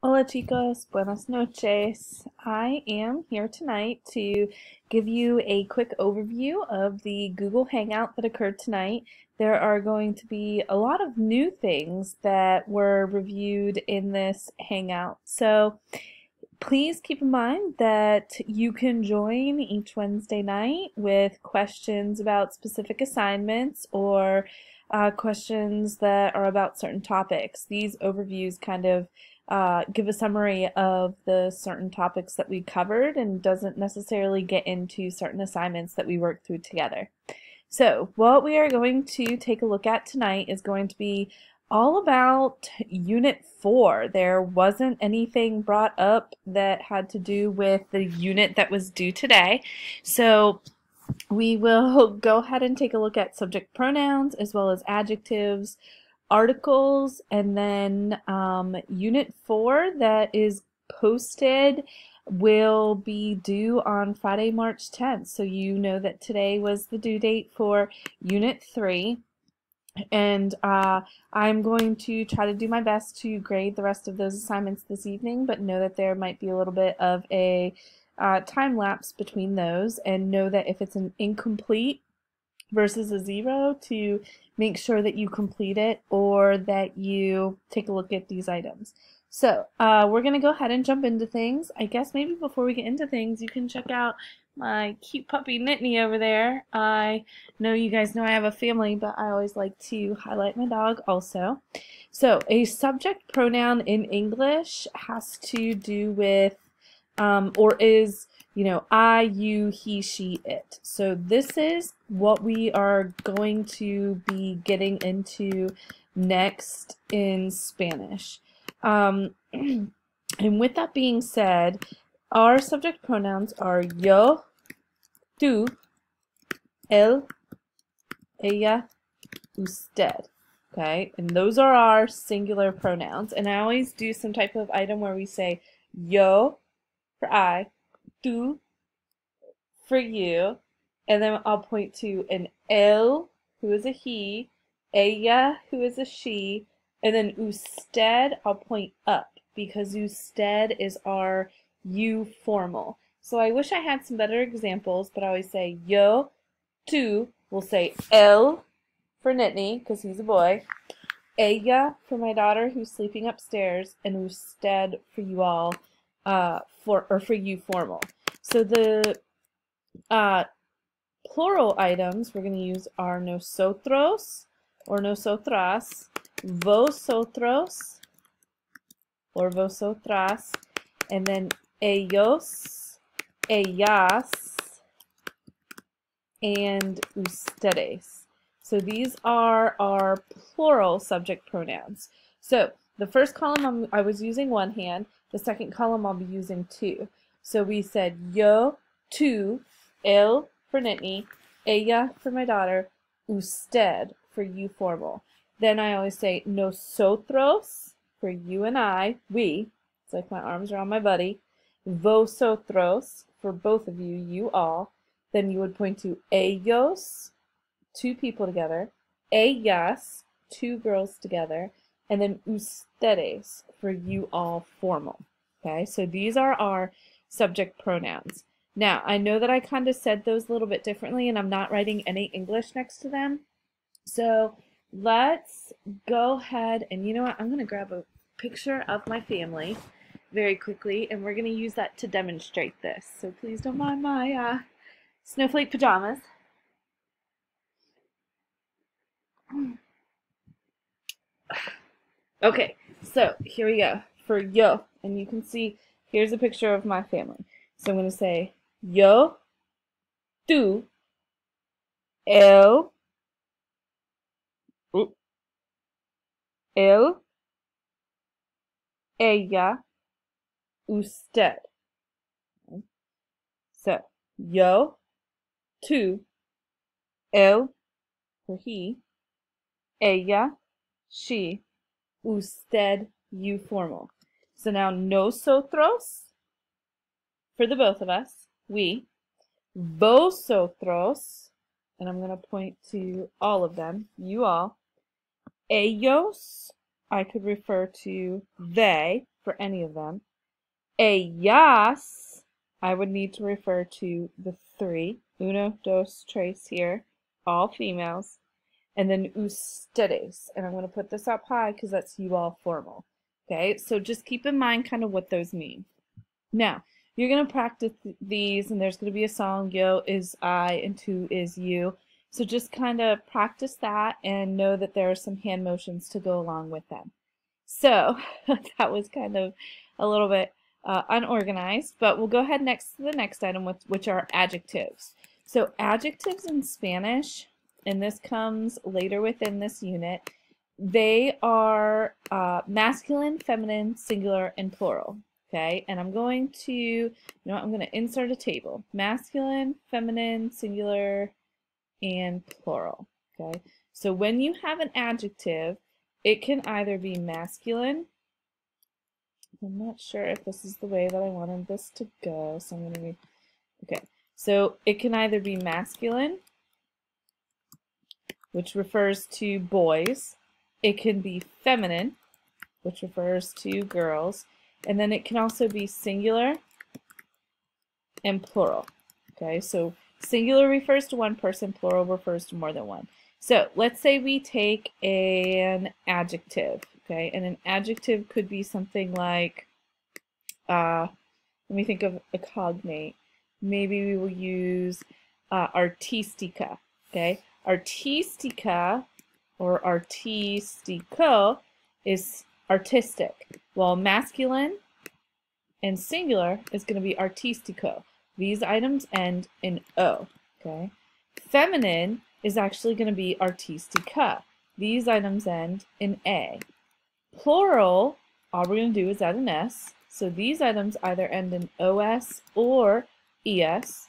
Hola chicos, buenas noches. I am here tonight to give you a quick overview of the Google Hangout that occurred tonight. There are going to be a lot of new things that were reviewed in this Hangout. So please keep in mind that you can join each Wednesday night with questions about specific assignments or questions that are about certain topics. These overviews kind of give a summary of the certain topics that we covered and doesn't necessarily get into certain assignments that we work through together. So what we are going to take a look at tonight is going to be all about Unit 4. There wasn't anything brought up that had to do with the unit that was due today. So we will go ahead and take a look at subject pronouns as well as adjectives, articles, and then Unit 4 that is posted will be due on Friday, March 10th. So you know that today was the due date for Unit 3. And I'm going to try to do my best to grade the rest of those assignments this evening, but know that there might be a little bit of a time lapse between those, and know that if it's an incomplete versus a 0, to make sure that you complete it or that you take a look at these items. So we're going to go ahead and jump into things. I guess maybe before we get into things, you can check out my cute puppy Nittany over there. I know you guys know I have a family, but I always like to highlight my dog also. So a subject pronoun in English has to do with or is, I, you, he, she, it. So this is what we are going to be getting into next in Spanish. And with that being said, our subject pronouns are yo, tú, él, ella, usted. Okay, and those are our singular pronouns. And I always do some type of item where we say yo for I, tú for you, and then I'll point to an él, who is a he, ella, who is a she, and then usted, I'll point up, because usted is our you formal. So I wish I had some better examples, but I always say yo, tú, we'll say él for Nittany, because he's a boy, ella for my daughter who's sleeping upstairs, and usted for you all, for you formal. So the plural items we're going to use are nosotros or nosotras, vosotros or vosotras, and then ellos, ellas, and ustedes. So these are our plural subject pronouns. So the first column I was using one hand, the second column I'll be using two. So we said yo, tú, él for Nittany, ella for my daughter, usted for you formal. Then I always say nosotros for you and I, we. It's like my arms are on my buddy. Vosotros for both of you, you all. Then you would point to ellos, two people together, ellas, two girls together, and then ustedes for you all formal. Okay, so these are our subject pronouns. Now, I know that I kind of said those a little bit differently, and I'm not writing any English next to them. So let's go ahead and, you know what, I'm going to grab a picture of my family very quickly, and we're going to use that to demonstrate this. So please don't mind my snowflake pajamas. Okay, so here we go for yo, and you can see here's a picture of my family. So I'm going to say yo, tú, él, él, ella, usted. So yo, tú, él for he, ella, she, usted, you formal. So now nosotros for the both of us, we, vosotros, and I'm going to point to all of them, you all, ellos, I could refer to they, for any of them. Ellas, I would need to refer to the three. Uno, dos, tres here, all females. And then ustedes, and I'm going to put this up high because that's you all formal. Okay, so just keep in mind kind of what those mean. Now, you're going to practice these, and there's going to be a song, yo is I, and tu is you. So just kind of practice that and know that there are some hand motions to go along with them. So that was kind of a little bit unorganized, but we'll go ahead next to the next item, which are adjectives. So adjectives in Spanish, and this comes later within this unit, they are masculine, feminine, singular, and plural. Okay, and I'm going to, I'm going to insert a table. Masculine, feminine, singular, and plural. Okay, so when you have an adjective, it can either be masculine. I'm not sure if this is the way that I wanted this to go, so I'm going to read. Okay, so it can either be masculine, which refers to boys. It can be feminine, which refers to girls. And then it can also be singular and plural. Okay, so singular refers to one person, plural refers to more than one. So let's say we take an adjective, okay, and an adjective could be something like, let me think of a cognate. Maybe we will use artística, okay. Artística or artístico is artistic, while masculine and singular is going to be artístico. These items end in O, okay? Feminine is actually going to be artística. These items end in A. Plural, all we're going to do is add an S, so these items either end in OS or ES,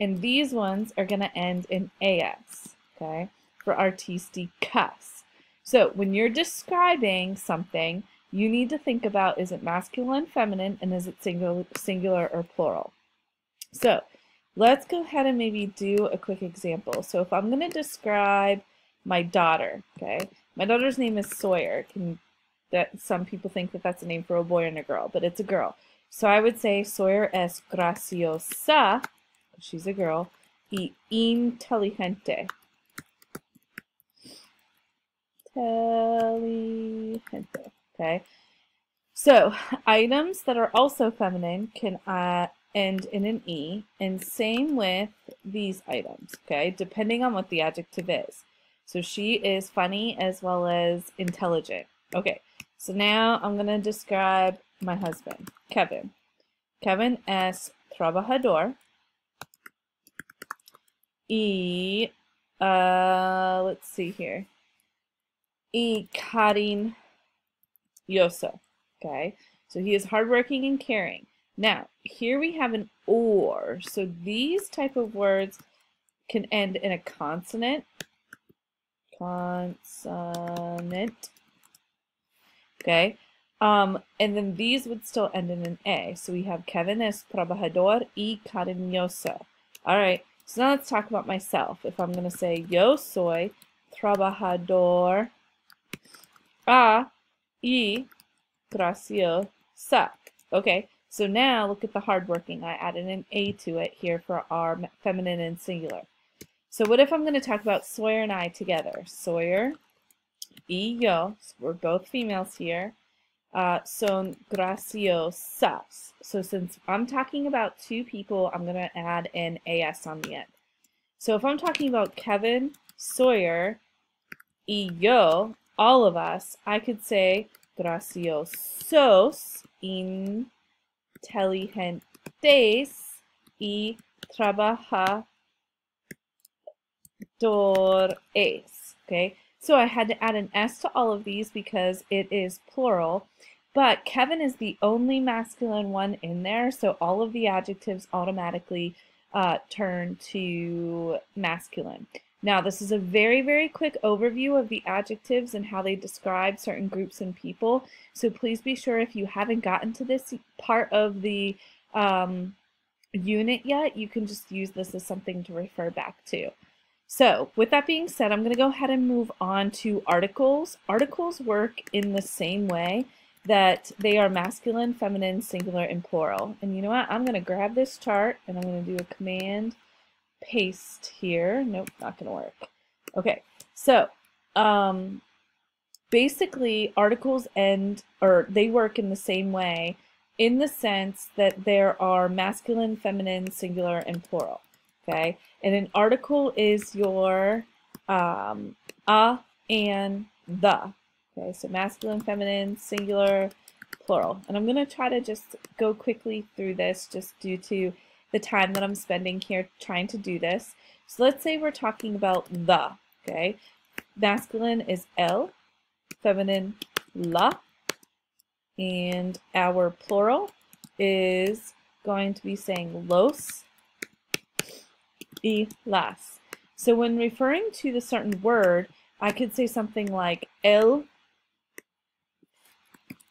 and these ones are going to end in AS, okay, for artísticas. So when you're describing something, you need to think about, is it masculine, feminine, and is it singular or plural? So let's go ahead and maybe do a quick example. So if I'm going to describe my daughter, okay, my daughter's name is Sawyer. Some people think that that's a name for a boy and a girl, but it's a girl. So I would say Sawyer es graciosa, she's a girl, y inteligente. Okay, so items that are also feminine can end in an E, and same with these items, okay, depending on what the adjective is. So she is funny as well as intelligent. Okay, so now I'm going to describe my husband, Kevin. Kevin es trabajador y, let's see here, y cariñoso. Okay, so he is hardworking and caring. Now, here we have an or. So these type of words can end in a consonant. Okay, and then these would still end in an A. So we have Kevin es trabajador y cariñoso. All right, so now let's talk about myself. If I'm going to say yo soy trabajador y graciosa. Okay, so now look at the hardworking. I added an A to it here for our feminine and singular. So what if I'm going to talk about Sawyer and I together? Sawyer y yo, so we're both females here, son graciosas. So since I'm talking about two people, I'm going to add an AS on the end. So if I'm talking about Kevin, Sawyer, y yo, all of us, I could say graciosos, inteligentes y trabajadores. Okay, so I had to add an S to all of these because it is plural, but Kevin is the only masculine one in there, so all of the adjectives automatically turn to masculine. Now, this is a very, very quick overview of the adjectives and how they describe certain groups and people. So please be sure, if you haven't gotten to this part of the unit yet, you can just use this as something to refer back to. So with that being said, I'm going to go ahead and move on to articles. Articles work in the same way. that they are masculine, feminine, singular, and plural. And you know what? I'm going to grab this chart and I'm going to do a command paste here. Nope, not going to work. Okay, so basically articles they work in the same way in the sense that there are masculine, feminine, singular, and plural. Okay, and an article is your a and the. Okay, so masculine, feminine, singular, plural. And I'm going to try to just go quickly through this just due to the time that I'm spending here trying to do this. So let's say we're talking about the. Okay, masculine is el, feminine la, and our plural is going to be saying los y las. So when referring to the certain word, I could say something like el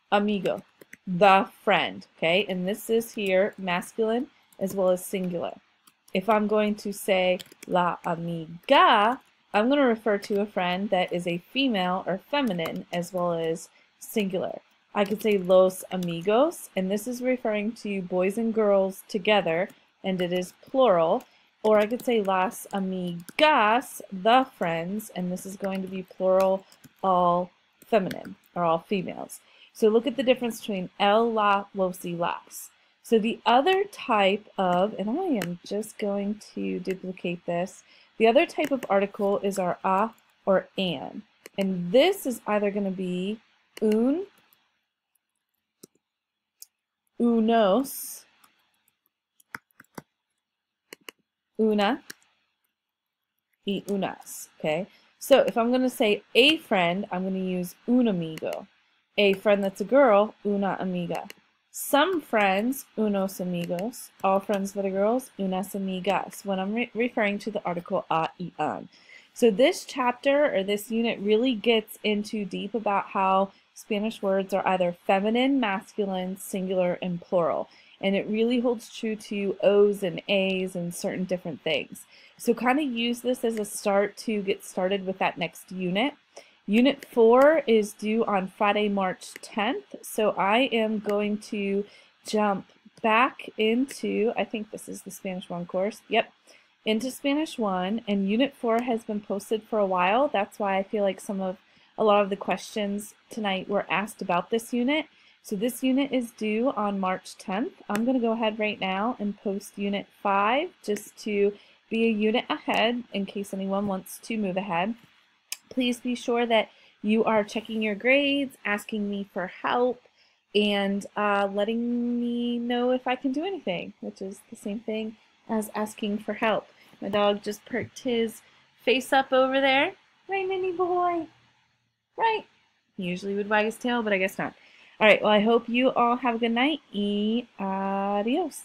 amigo, the friend, okay? And this is here masculine as well as singular. If I'm going to say la amiga, I'm going to refer to a friend that is a female or feminine as well as singular. I could say los amigos, and this is referring to boys and girls together, and it is plural. Or I could say las amigas, the friends, and this is going to be plural, all feminine, or all females. So look at the difference between el, la, los, y las. So the other type of, and I am just going to duplicate this, the other type of article is our a or an. And this is either going to be un, unos, una, y unas, okay? So if I'm going to say a friend, I'm going to use un amigo. A friend that's a girl, una amiga. Some friends, unos amigos. All friends that are girls, unas amigas, when I'm referring to the article a y an. So this chapter or this unit really gets into deep about how Spanish words are either feminine, masculine, singular, and plural. And it really holds true to O's and A's and certain different things. So kind of use this as a start to get started with that next unit. Unit 4 is due on Friday, March 10th. So I am going to jump back into, I think this is the Spanish 1 course. Yep, into Spanish 1. And Unit 4 has been posted for a while. That's why I feel like a lot of the questions tonight were asked about this unit. So this unit is due on March 10th. I'm going to go ahead right now and post Unit 5 just to be a unit ahead in case anyone wants to move ahead. Please be sure that you are checking your grades, asking me for help, and letting me know if I can do anything, which is the same thing as asking for help. My dog just perked his face up over there. Right, Minnie boy? Right? He usually would wag his tail, but I guess not. All right, well, I hope you all have a good night. Y adios.